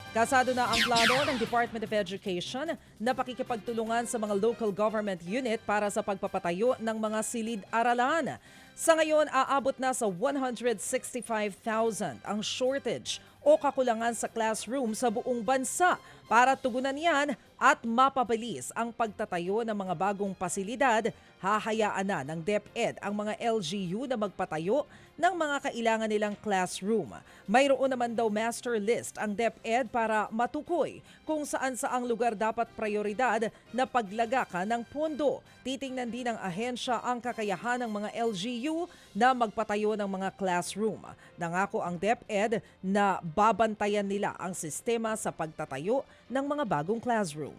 Kasado na ang plano ng Department of Education na pakikipagtulungan sa mga local government unit para sa pagpapatayo ng mga silid-aralan. Sa ngayon, aabot na sa 165,000 ang shortage o kakulangan sa classroom sa buong bansa. Para tugunan yan at mapabilis ang pagtatayo ng mga bagong pasilidad, hahayaan na ng DepEd ang mga LGU na magpatayo ng mga kailangan nilang classroom. Mayroon naman daw master list ang DepEd para matukoy kung saan-saang lugar dapat prioridad na paglagakan ng pondo. Titingnan din ng ahensya ang kakayahan ng mga LGU na magpatayo ng mga classroom. Nangako ang DepEd na babantayan nila ang sistema sa pagtatayo ng mga bagong classroom.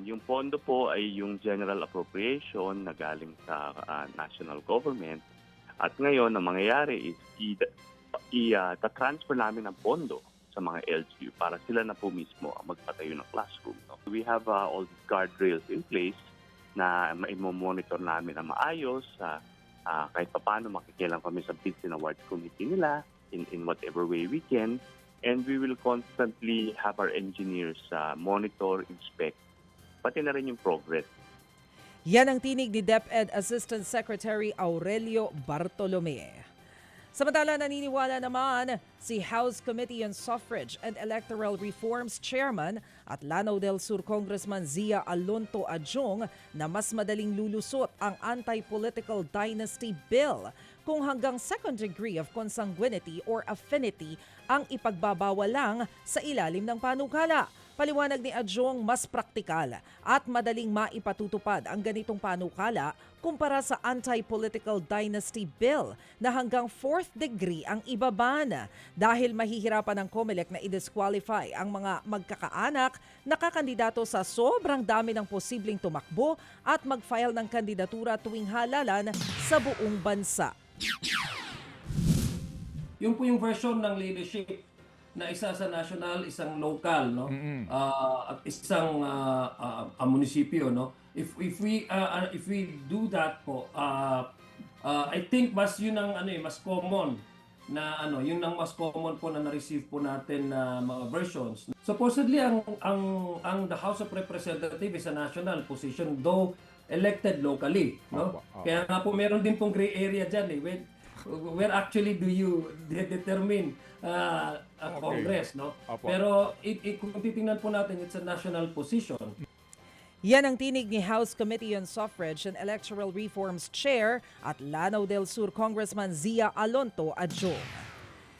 Yung pondo po ay yung general appropriation na galing sa national government. At ngayon, ang mangyayari is i-transfer namin ang pondo sa mga LGU para sila na po mismo ang magpatayo ng classroom. No? We have all these guardrails in place na i-monitor namin na maayos. Kahit paano makikialam kami sa Bids and Awards Committee nila in whatever way we can. And we will constantly have our engineers monitor, inspect, pati na rin yung progress. Yan ang tinig ni DepEd Assistant Secretary Aurelio Bartolome. Samantala, naniniwala naman si House Committee on Suffrage and Electoral Reforms Chairman at Lanao del Sur Congressman Zia Alonto Adjong na mas madaling lulusot ang Anti-Political Dynasty Bill kung hanggang second degree of consanguinity or affinity ang ipagbabawal lang sa ilalim ng panukala. Paliwanag ni Adjong, mas praktikal at madaling maipatutupad ang ganitong panukala kumpara sa Anti-Political Dynasty Bill na hanggang fourth degree ang ibaban dahil mahihirapan ng COMELEC na i-disqualify ang mga magkakaanak na kakandidato sa sobrang dami ng posibleng tumakbo at mag-file ng kandidatura tuwing halalan sa buong bansa. Yung po yung version ng leadership na isa sa national, isang local, no? At isang munisipyo, no? If we do that po, I think mas yun ang mas common na yun ang mas common po na na-receive po natin na mga versions. Supposedly ang the House of Representatives is a national position though elected locally, no? Kaya nga po meron din pong gray area diyan where actually do you determine Congress, no? Pero kung titingnan po natin, it's a national position. Yan ang tinig ni House Committee on Suffrage and Electoral Reforms Chair at Lanao del Sur Congressman Zia Alonto Adjong.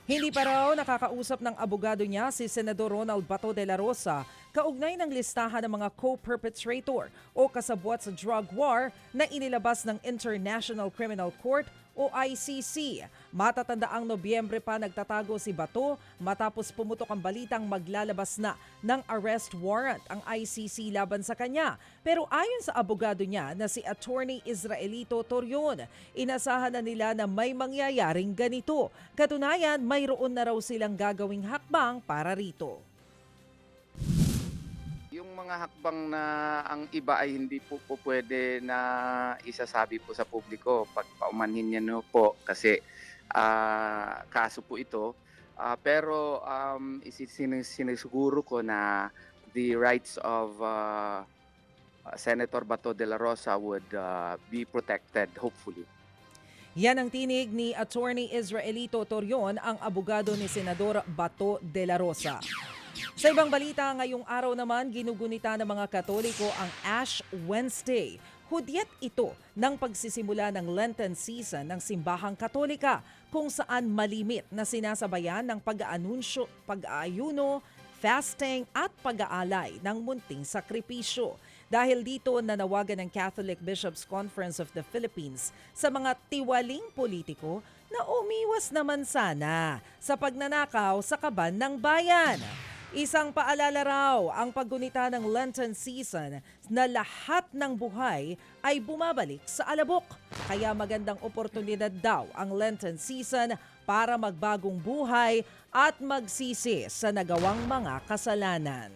Hindi pa raw nakakausap ng abogado niya si Senador Ronald Bato de la Rosa kaugnay ng listahan ng mga co-perpetrator o kasabwat sa drug war na inilabas ng International Criminal Court o ICC. Matatandaang Nobyembre pa nagtatago si Bato matapos pumutok ang balitang maglalabas na ng arrest warrant ang ICC laban sa kanya. Pero ayon sa abogado niya na si Attorney Israelito Torion, inasahan na nila na may mangyayaring ganito. Katunayan, mayroon na raw silang gagawing hakbang para rito. Yung mga hakbang na ang iba ay hindi po pwede na isasabi po sa publiko pag paumanhin niya no po kasi kaso po ito. Pero sinisiguro ko na the rights of Senator Bato de la Rosa would be protected hopefully. Yan ang tinig ni Attorney Israelito Torion, ang abogado ni Senador Bato de la Rosa. Sa ibang balita, ngayong araw naman ginugunita ng mga Katoliko ang Ash Wednesday. Hudyat ito ng pagsisimula ng Lenten season ng Simbahang Katolika kung saan malimit na sinasabayan ng pag-aanunsyo, pag-aayuno, fasting at pag-aalay ng munting sakripisyo. Dahil dito nanawagan ng Catholic Bishops' Conference of the Philippines sa mga tiwaling politiko na umiwas naman sana sa pagnanakaw sa kaban ng bayan. Isang paalala raw ang paggunita ng Lenten season na lahat ng buhay ay bumabalik sa alabok. Kaya magandang oportunidad daw ang Lenten season para magbagong buhay at magsisi sa nagawang mga kasalanan.